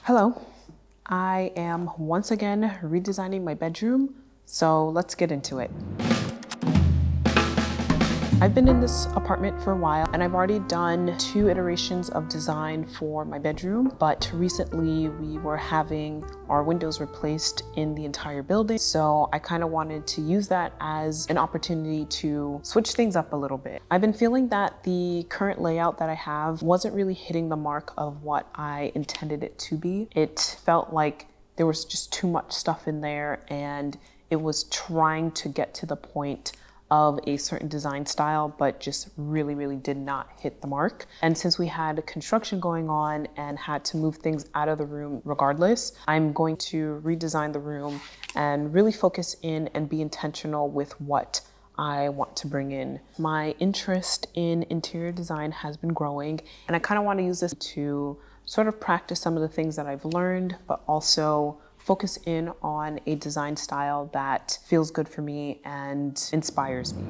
Hello, I am once again redesigning my bedroom, so let's get into it. I've been in this apartment for a while and I've already done 2 iterations of design for my bedroom, but recently we were having our windows replaced in the entire building. So I kind of wanted to use that as an opportunity to switch things up a little bit. I've been feeling that the current layout that I have wasn't really hitting the mark of what I intended it to be. It felt like there was just too much stuff in there and it was trying to get to the point of a certain design style, but just really did not hit the mark. And since we had construction going on and had to move things out of the room regardless, I'm going to redesign the room and really focus in and be intentional with what I want to bring in. My interest in interior design has been growing, and I kind of want to use this to sort of practice some of the things that I've learned, but also focus in on a design style that feels good for me and inspires me.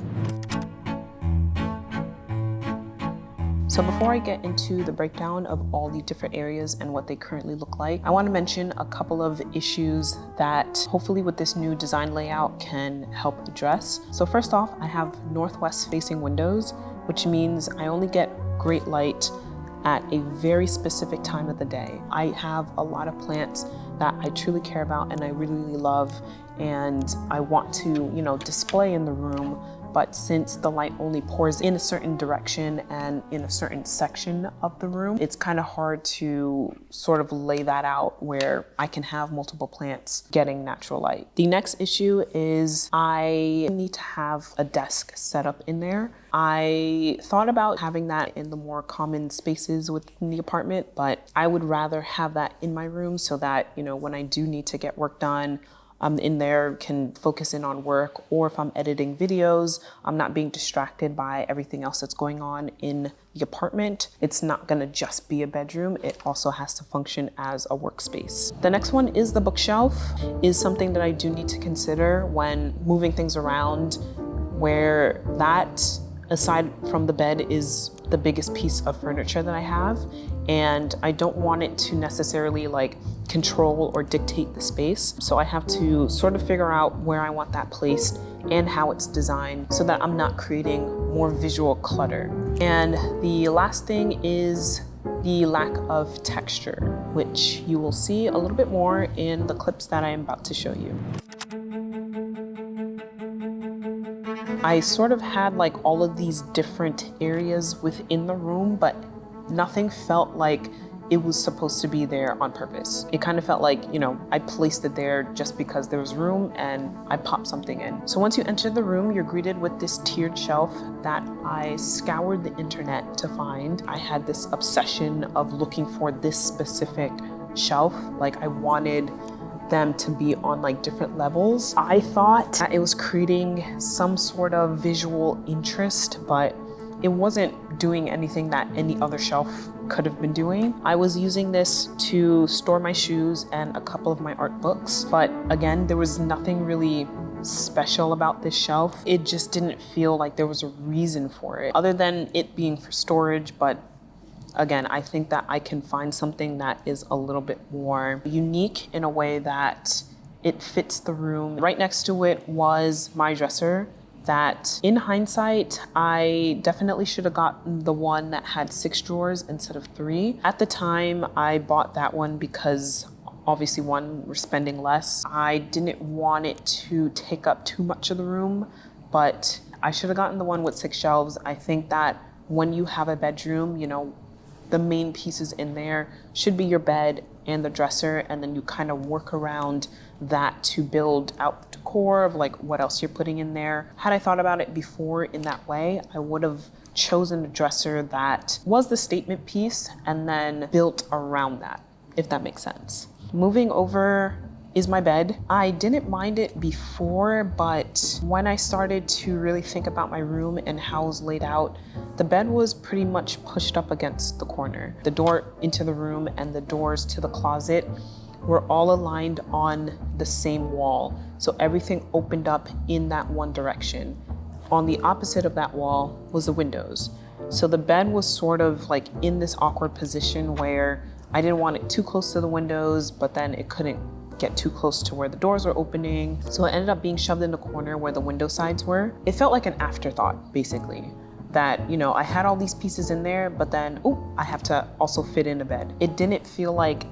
So before I get into the breakdown of all the different areas and what they currently look like, I want to mention a couple of issues that hopefully with this new design layout can help address. So first off, I have northwest facing windows, which means I only get great light at a very specific time of the day. I have a lot of plants that I truly care about and I really love, and I want to, display in the room. But since the light only pours in a certain direction and in a certain section of the room, it's kind of hard to sort of lay that out where I can have multiple plants getting natural light. The next issue is I need to have a desk set up in there. I thought about having that in the more common spaces within the apartment, but I would rather have that in my room so that, when I do need to get work done, I'm in there, can focus in on work, or if I'm editing videos, I'm not being distracted by everything else that's going on in the apartment. It's not gonna just be a bedroom, it also has to function as a workspace. The next one is the bookshelf, is something that I do need to consider when moving things around, where that, aside from the bed, is the biggest piece of furniture that I have, and I don't want it to necessarily control or dictate the space. So I have to sort of figure out where I want that placed and how it's designed so that I'm not creating more visual clutter. And the last thing is the lack of texture, which you will see a little bit more in the clips that I am about to show you. I sort of had all of these different areas within the room, but nothing felt like it was supposed to be there on purpose. It kind of felt like, I placed it there just because there was room and I popped something in. So once you enter the room, you're greeted with this tiered shelf that I scoured the internet to find. I had this obsession of looking for this specific shelf. I wanted them to be on different levels. I thought that it was creating some sort of visual interest, but it wasn't doing anything that any other shelf could have been doing. I was using this to store my shoes and a couple of my art books, but again, there was nothing really special about this shelf. It just didn't feel like there was a reason for it, other than it being for storage. But again, I think that I can find something that is a little bit more unique in a way that it fits the room. Right next to it was my dresser that, in hindsight, I definitely should have gotten the one that had 6 drawers instead of 3. At the time, I bought that one because obviously, one, we're spending less. I didn't want it to take up too much of the room, but I should have gotten the one with 6 shelves. I think that when you have a bedroom, the main pieces in there should be your bed and the dresser, and then you kind of work around that to build out decor of what else you're putting in there. Had I thought about it before in that way, I would have chosen a dresser that was the statement piece and then built around that, if that makes sense. Moving over is my bed. I didn't mind it before, but when I started to really think about my room and how it was laid out, the bed was pretty much pushed up against the corner. The door into the room and the doors to the closet were all aligned on the same wall. So everything opened up in that one direction. On the opposite of that wall was the windows. So the bed was sort of in this awkward position where I didn't want it too close to the windows, but then it couldn't get too close to where the doors were opening. So it ended up being shoved in the corner where the window sides were. It felt like an afterthought, basically. That, you know, I had all these pieces in there, but then, I have to also fit in a bed. It didn't feel like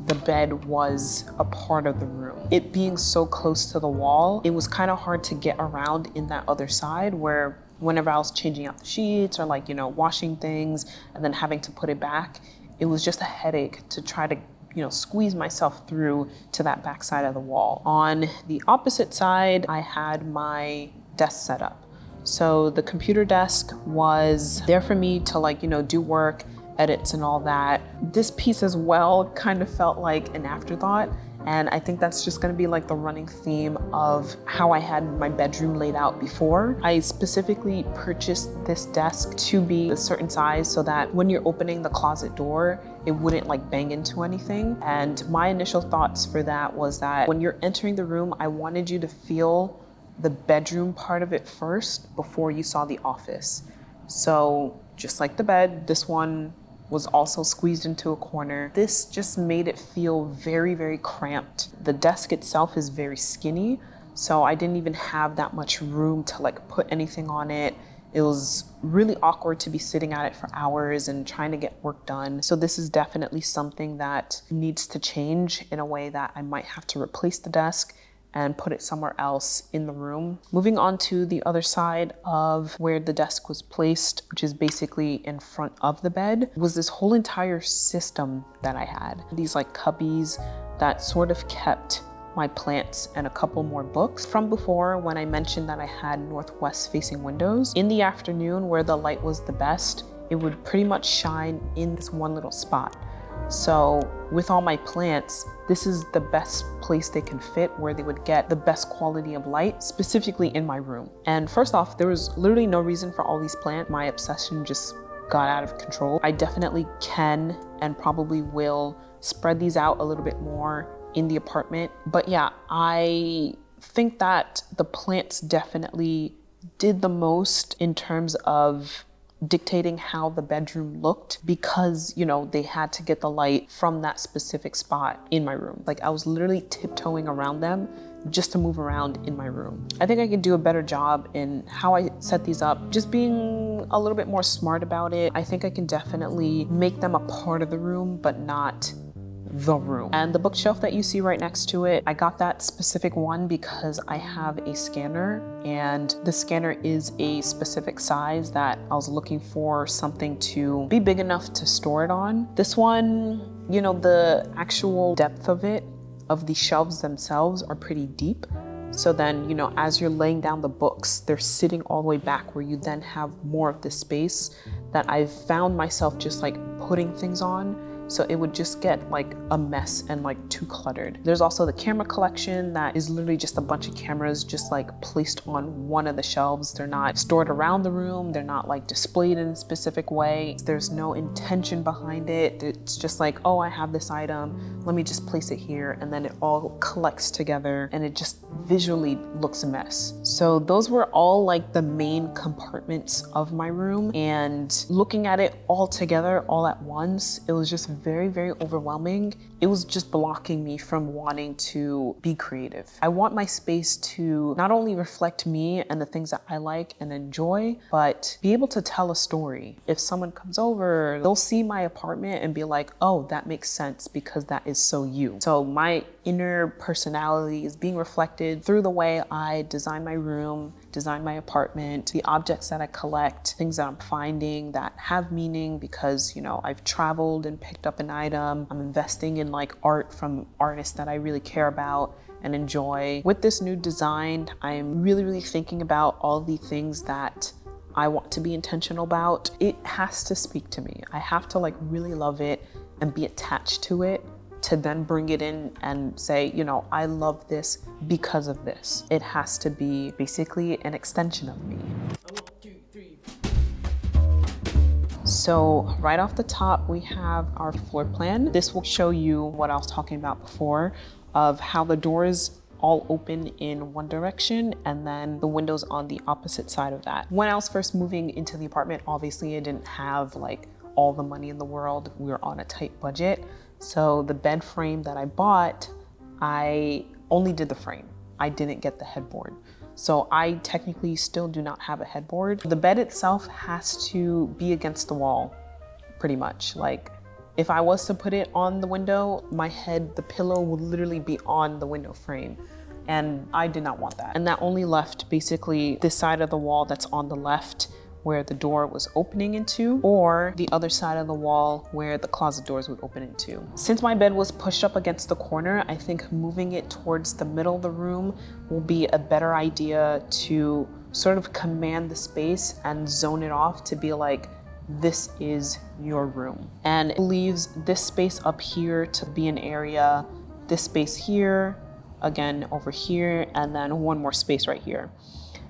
the bed was a part of the room. It being so close to the wall, it was kind of hard to get around in that other side where whenever I was changing out the sheets or like, you know, washing things and then having to put it back, it was just a headache to try to, you know, squeeze myself through to that back side of the wall. On the opposite side, I had my desk set up. So the computer desk was there for me to like, you know, do work, edits and all that. This piece as well kind of felt like an afterthought. And I think that's just gonna be like the running theme of how I had my bedroom laid out before. I specifically purchased this desk to be a certain size so that when you're opening the closet door, it wouldn't like bang into anything. And my initial thoughts for that was that when you're entering the room, I wanted you to feel the bedroom part of it first before you saw the office. So just like the bed, this one was also squeezed into a corner. This just made it feel very, very cramped. The desk itself is very skinny, so I didn't even have that much room to like put anything on it. It was really awkward to be sitting at it for hours and trying to get work done. So this is definitely something that needs to change in a way that I might have to replace the desk and put it somewhere else in the room. Moving on to the other side of where the desk was placed, which is basically in front of the bed, was this whole entire system that I had. These like cubbies that sort of kept my plants and a couple more books from before when I mentioned that I had northwest facing windows. In the afternoon where the light was the best, it would pretty much shine in this one little spot. So with all my plants, this is the best place they can fit where they would get the best quality of light, specifically in my room. And first off, there was literally no reason for all these plants. My obsession just got out of control. I definitely can and probably will spread these out a little bit more in the apartment. But yeah, I think that the plants definitely did the most in terms of dictating how the bedroom looked because, you know, they had to get the light from that specific spot in my room. Like I was literally tiptoeing around them just to move around in my room. I think I could do a better job in how I set these up, just being a little bit more smart about it. I think I can definitely make them a part of the room, but not the room. And the bookshelf that you see right next to it, I got that specific one because I have a scanner and the scanner is a specific size that I was looking for something to be big enough to store it on. This one, you know, the actual depth of it, of the shelves themselves are pretty deep. So then, you know, as you're laying down the books, they're sitting all the way back where you then have more of this space that I've found myself just like putting things on. So it would just get like a mess and like too cluttered. There's also the camera collection that is literally just a bunch of cameras just like placed on one of the shelves. They're not stored around the room. They're not like displayed in a specific way. There's no intention behind it. It's just like, oh, I have this item. Let me just place it here. And then it all collects together and it just visually looks a mess. So those were all like the main compartments of my room. And looking at it all together all at once, it was just very, very overwhelming. It was just blocking me from wanting to be creative. I want my space to not only reflect me and the things that I like and enjoy, but be able to tell a story. If someone comes over, they'll see my apartment and be like, oh, that makes sense because that is so you. So my inner personality is being reflected through the way I design my room, design my apartment, the objects that I collect, things that I'm finding that have meaning because, you know, I've traveled and picked up an item. I'm investing in like art from artists that I really care about and enjoy. With this new design, I'm really thinking about all the things that I want to be intentional about. It has to speak to me. I have to like really love it and be attached to it to then bring it in and say, you know, I love this because of this. It has to be basically an extension of me. 1, 2, 3. So right off the top, we have our floor plan. This will show you what I was talking about before of how the doors all open in one direction and then the windows on the opposite side of that. When I was first moving into the apartment, obviously I didn't have like all the money in the world. We were on a tight budget. So the bed frame that I bought, I only did the frame. I didn't get the headboard. So I technically still do not have a headboard. The bed itself has to be against the wall, pretty much. Like, if I was to put it on the window, my head, the pillow would literally be on the window frame. And I did not want that. And that only left basically this side of the wall that's on the left where the door was opening into, or the other side of the wall where the closet doors would open into. Since my bed was pushed up against the corner, I think moving it towards the middle of the room will be a better idea to sort of command the space and zone it off to be like, this is your room. And it leaves this space up here to be an area, this space here, again over here, and then one more space right here.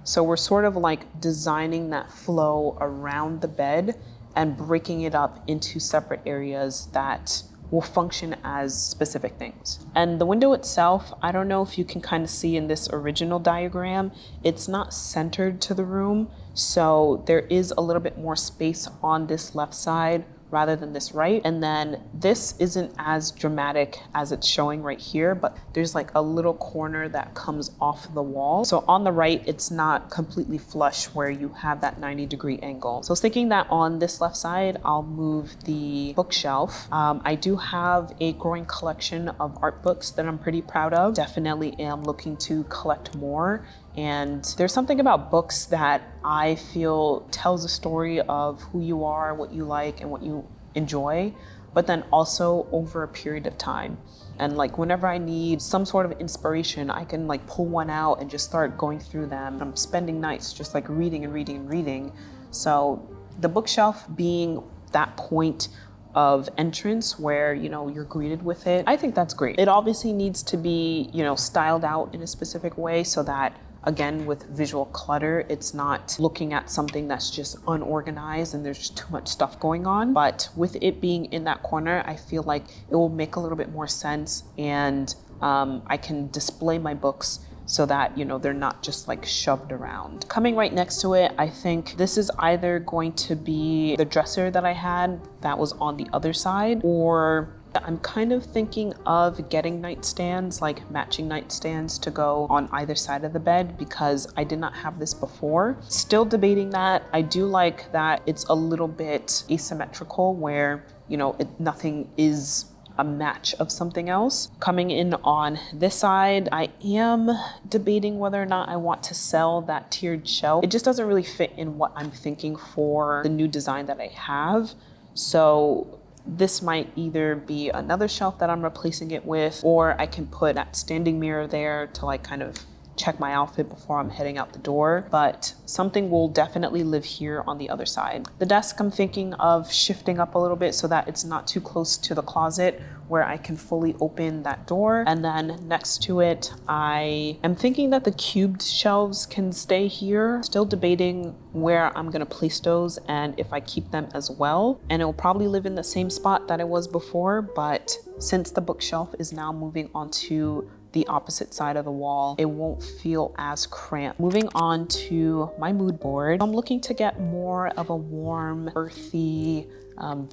So we're sort of like designing that flow around the bed and breaking it up into separate areas that will function as specific things. And the window itself, I don't know if you can kind of see in this original diagram, it's not centered to the room. So there is a little bit more space on this left side rather than this right. And then this isn't as dramatic as it's showing right here, but there's like a little corner that comes off the wall. So on the right, it's not completely flush where you have that 90-degree angle. So I was thinking that on this left side, I'll move the bookshelf. I do have a growing collection of art books that I'm pretty proud of. Definitely am looking to collect more. And there's something about books that I feel tells a story of who you are, what you like, and what you enjoy, but then also over a period of time. And like whenever I need some sort of inspiration, I can like pull one out and just start going through them. I'm spending nights just like reading and reading and reading. So the bookshelf being that point of entrance where, you know, you're greeted with it, I think that's great. It obviously needs to be, you know, styled out in a specific way so that, again, with visual clutter, it's not looking at something that's just unorganized and there's just too much stuff going on. But with it being in that corner, I feel like it will make a little bit more sense, and I can display my books so that, you know, they're not just like shoved around. Coming right next to it, I think this is either going to be the dresser that I had that was on the other side, or I'm kind of thinking of getting nightstands, like matching nightstands to go on either side of the bed, because I did not have this before. Still debating that. I do like that it's a little bit asymmetrical where, you know, nothing is a match of something else. Coming in on this side, I am debating whether or not I want to sell that tiered shelf. It just doesn't really fit in what I'm thinking for the new design that I have. So this might either be another shelf that I'm replacing it with, or I can put that standing mirror there to like kind of check my outfit before I'm heading out the door, but something will definitely live here on the other side. The desk, I'm thinking of shifting up a little bit so that it's not too close to the closet where I can fully open that door. And then next to it, I am thinking that the cubed shelves can stay here. Still debating where I'm gonna place those and if I keep them as well. And it will probably live in the same spot that it was before, but since the bookshelf is now moving onto the opposite side of the wall, it won't feel as cramped. Moving on to my mood board, I'm looking to get more of a warm, earthy,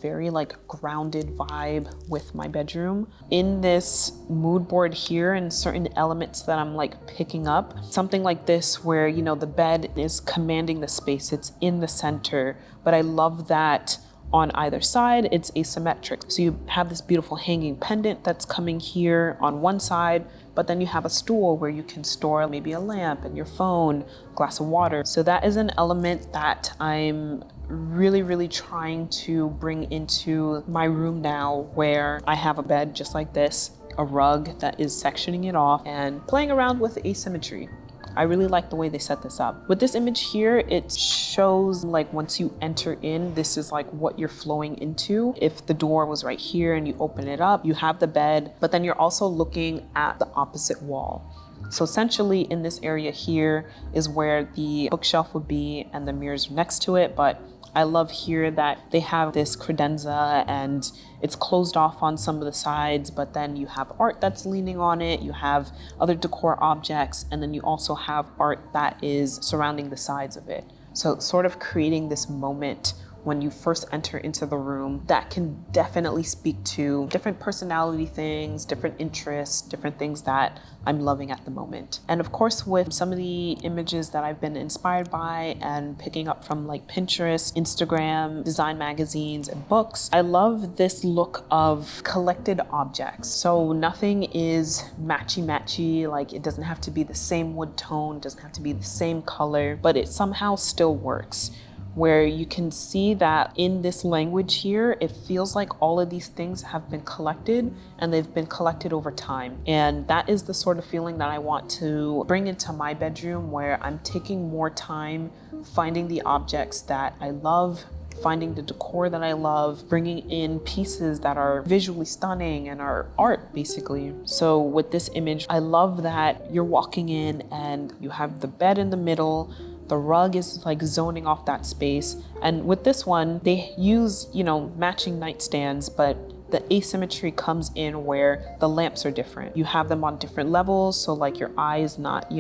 very like grounded vibe with my bedroom. In this mood board here, and certain elements that I'm like picking up, something like this where, you know, the bed is commanding the space, it's in the center, but I love that on either side, it's asymmetric. So you have this beautiful hanging pendant that's coming here on one side, but then you have a stool where you can store maybe a lamp and your phone, glass of water. So that is an element that I'm really trying to bring into my room now, where I have a bed just like this, a rug that is sectioning it off, and playing around with asymmetry. I really like the way they set this up. With this image here, it shows like once you enter in, this is like what you're flowing into. If the door was right here and you open it up, you have the bed, but then you're also looking at the opposite wall. So essentially in this area here is where the bookshelf would be and the mirrors next to it, but I love here that they have this credenza and it's closed off on some of the sides, but then you have art that's leaning on it, you have other decor objects, and then you also have art that is surrounding the sides of it. So sort of creating this moment when you first enter into the room, that can definitely speak to different personality things, different interests, different things that I'm loving at the moment. And of course, with some of the images that I've been inspired by and picking up from like Pinterest, Instagram, design magazines, and books, I love this look of collected objects. So nothing is matchy-matchy, like it doesn't have to be the same wood tone, doesn't have to be the same color, but it somehow still works. Where you can see that in this language here, it feels like all of these things have been collected and they've been collected over time. And that is the sort of feeling that I want to bring into my bedroom, where I'm taking more time finding the objects that I love, finding the decor that I love, bringing in pieces that are visually stunning and are art, basically. So with this image, I love that you're walking in and you have the bed in the middle. The rug is like zoning off that space. And with this one, they use, matching nightstands, but the asymmetry comes in where the lamps are different. You have them on different levels, so like your eye is not,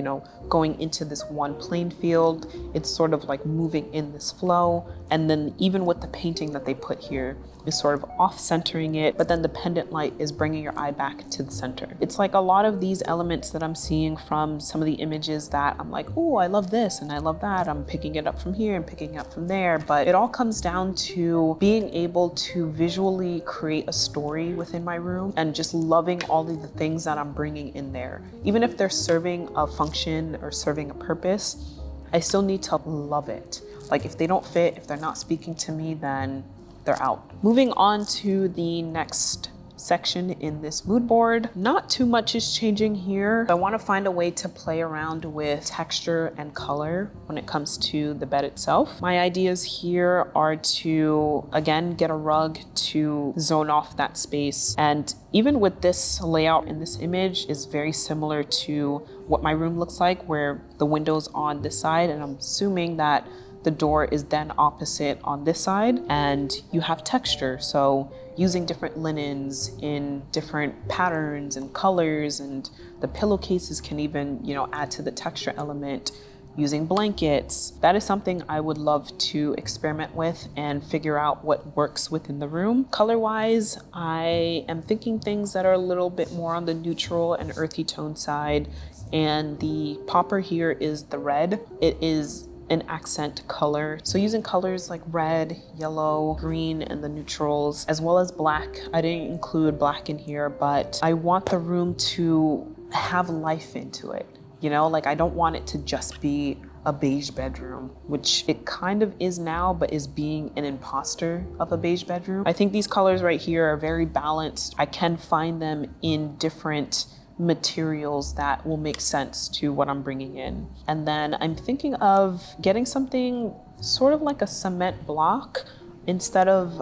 going into this one playing field. It's sort of like moving in this flow. And then even with the painting that they put here, is sort of off-centering it, but then the pendant light is bringing your eye back to the center. It's like a lot of these elements that I'm seeing from some of the images that I'm like, oh, I love this and I love that. I'm picking it up from here and picking it up from there. But it all comes down to being able to visually create a story within my room and just loving all of the things that I'm bringing in there. Even if they're serving a function or serving a purpose, I still need to love it. Like if they don't fit, if they're not speaking to me, then they're out. Moving on to the next section in this mood board. Not too much is changing here. I want to find a way to play around with texture and color when it comes to the bed itself. My ideas here are to, again, get a rug to zone off that space. And even with this layout in this image is very similar to what my room looks like, where the window's on this side, and I'm assuming that the door is then opposite on this side, and you have texture. So using different linens in different patterns and colors, and the pillowcases can even, add to the texture element. Using blankets, that is something I would love to experiment with and figure out what works within the room. Color-wise, I am thinking things that are a little bit more on the neutral and earthy tone side, and the popper here is the red. It is an accent color. So using colors like red, yellow, green, and the neutrals, as well as black. I didn't include black in here, but I want the room to have life into it. Like I don't want it to just be a beige bedroom, which it kind of is now, but is being an imposter of a beige bedroom. I think these colors right here are very balanced. I can find them in different materials that will make sense to what I'm bringing in. And then I'm thinking of getting something sort of like a cement block instead of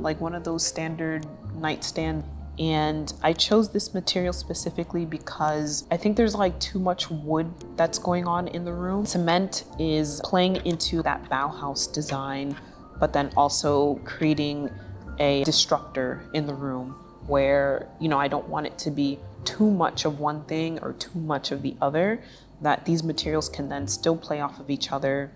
like one of those standard nightstand. And I chose this material specifically because I think there's like too much wood that's going on in the room. Cement is playing into that Bauhaus design, but then also creating a disruptor in the room where, I don't want it to be too much of one thing or too much of the other, that these materials can then still play off of each other.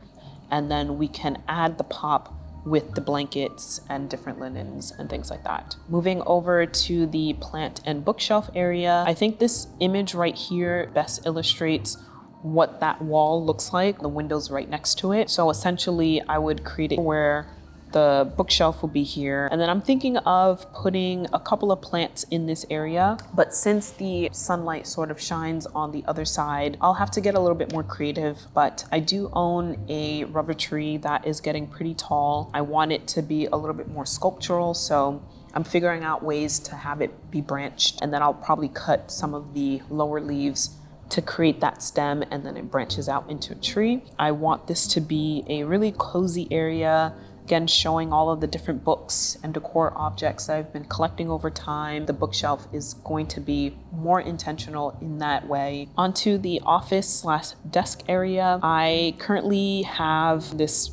And then we can add the pop with the blankets and different linens and things like that. Moving over to the plant and bookshelf area, I think this image right here best illustrates what that wall looks like. The window's right next to it. So essentially I would create it where the bookshelf will be here. And then I'm thinking of putting a couple of plants in this area, but since the sunlight sort of shines on the other side, I'll have to get a little bit more creative. But I do own a rubber tree that is getting pretty tall. I want it to be a little bit more sculptural, so I'm figuring out ways to have it be branched, and then I'll probably cut some of the lower leaves to create that stem, and then it branches out into a tree. I want this to be a really cozy area, again, showing all of the different books and decor objects that I've been collecting over time. The bookshelf is going to be more intentional in that way. Onto the office/desk area. I currently have this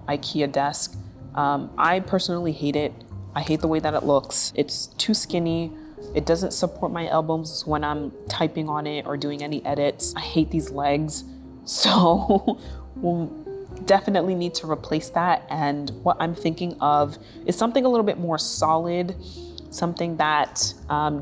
IKEA desk. I personally hate it. I hate the way that it looks. It's too skinny. It doesn't support my elbows when I'm typing on it or doing any edits. I hate these legs. So definitely need to replace that. And what I'm thinking of is something a little bit more solid, something that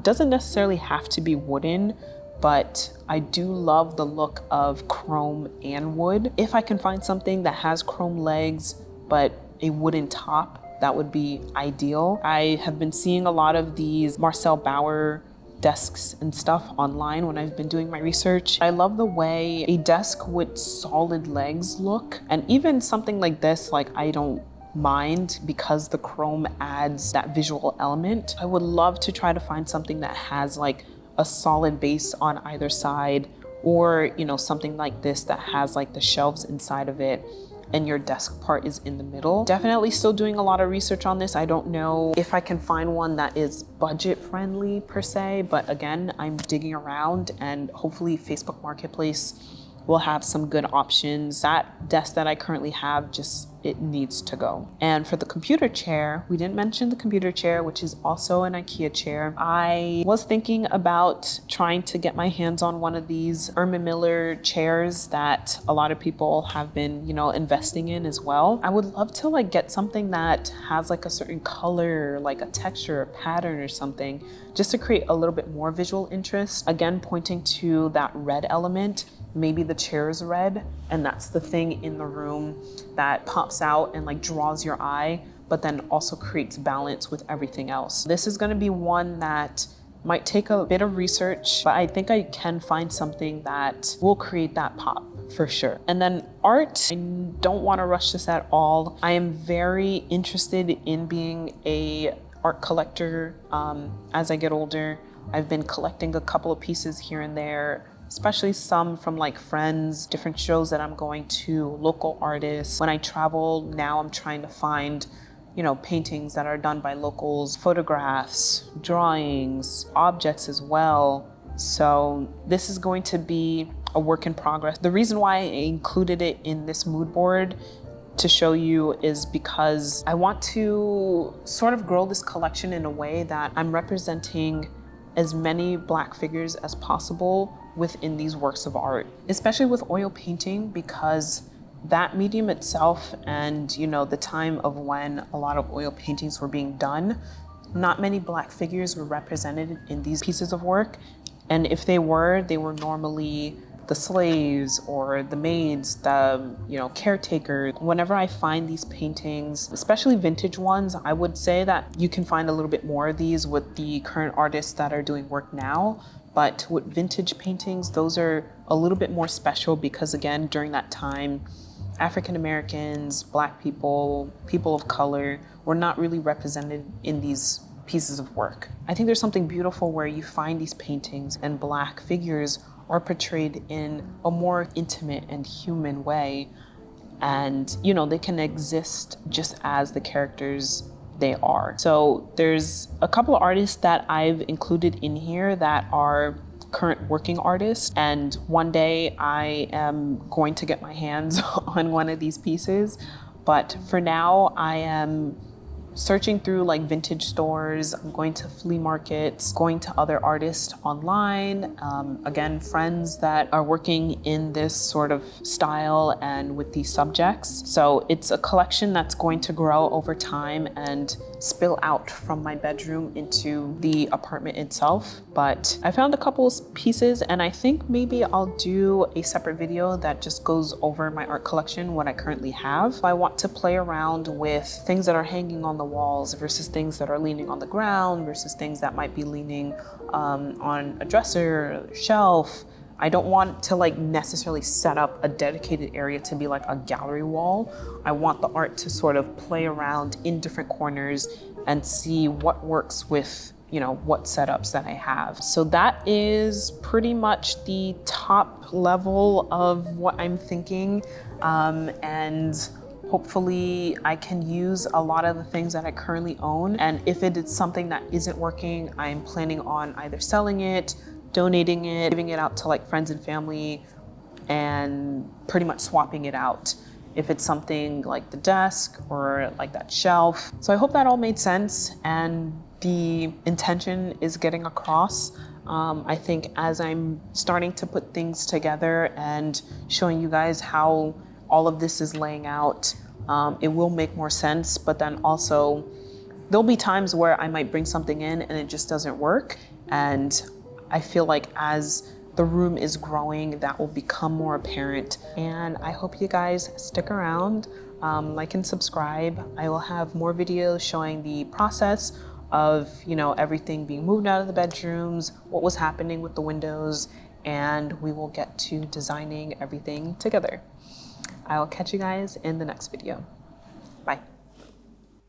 doesn't necessarily have to be wooden, but I do love the look of chrome and wood. If I can find something that has chrome legs, but a wooden top, that would be ideal. I have been seeing a lot of these Marcel Bauer desks and stuff online when I've been doing my research. I love the way a desk with solid legs look, and even something like this, like I don't mind because the chrome adds that visual element. I would love to try to find something that has like a solid base on either side, or you know, something like this that has like the shelves inside of it and your desk part is in the middle. Definitely still doing a lot of research on this. I don't know if I can find one that is budget friendly per se, but again, I'm digging around and hopefully Facebook Marketplace will have some good options. That desk that I currently have, just, it needs to go. And for the computer chair, we didn't mention the computer chair, which is also an IKEA chair. I was thinking about trying to get my hands on one of these Irma Miller chairs that a lot of people have been, you know, investing in as well. I would love to like get something that has like a certain color, like a texture, a pattern or something, just to create a little bit more visual interest. Again, pointing to that red element. Maybe the chair is red and that's the thing in the room that pops out and like draws your eye, but then also creates balance with everything else. This is going to be one that might take a bit of research, but I think I can find something that will create that pop for sure. And then art, I don't want to rush this at all. I am very interested in being a art collector as I get older. I've been collecting a couple of pieces here and there, especially some from like friends, different shows that I'm going to, local artists. When I travel now, I'm trying to find, you know, paintings that are done by locals, photographs, drawings, objects as well. So this is going to be a work in progress. The reason why I included it in this mood board to show you is because I want to sort of grow this collection in a way that I'm representing as many Black figures as possible within these works of art, especially with oil painting, because that medium itself and, you know, the time of when a lot of oil paintings were being done, not many Black figures were represented in these pieces of work. And if they were normally the slaves or the maids, the, you know, caretakers. Whenever I find these paintings, especially vintage ones, I would say that you can find a little bit more of these with the current artists that are doing work now. But with vintage paintings, those are a little bit more special because, again, during that time, African Americans, Black people, people of color were not really represented in these pieces of work. I think there's something beautiful where you find these paintings and Black figures are portrayed in a more intimate and human way. And, you know, they can exist just as the characters they are. So there's a couple of artists that I've included in here that are current working artists. And one day I am going to get my hands on one of these pieces. But for now, I am searching through like vintage stores. I'm going to flea markets, going to other artists online. Again, friends that are working in this sort of style and with these subjects. So it's a collection that's going to grow over time and spill out from my bedroom into the apartment itself. But I found a couple of pieces and I think maybe I'll do a separate video that just goes over my art collection, what I currently have. I want to play around with things that are hanging on the walls versus things that are leaning on the ground versus things that might be leaning on a dresser, shelf. I don't want to like necessarily set up a dedicated area to be like a gallery wall. I want the art to sort of play around in different corners and see what works with, you know, what setups that I have. So that is pretty much the top level of what I'm thinking. And hopefully I can use a lot of the things that I currently own. And if it is something that isn't working, I'm planning on either selling it, donating it, giving it out to like friends and family, and pretty much swapping it out if it's something like the desk or like that shelf. So I hope that all made sense and the intention is getting across. I think as I'm starting to put things together and showing you guys how all of this is laying out, it will make more sense, but then also there'll be times where I might bring something in and it just doesn't work. And I feel like as the room is growing, that will become more apparent. And I hope you guys stick around, like and subscribe. I will have more videos showing the process of, you know, everything being moved out of the bedrooms, what was happening with the windows, and we will get to designing everything together. I will catch you guys in the next video. Bye.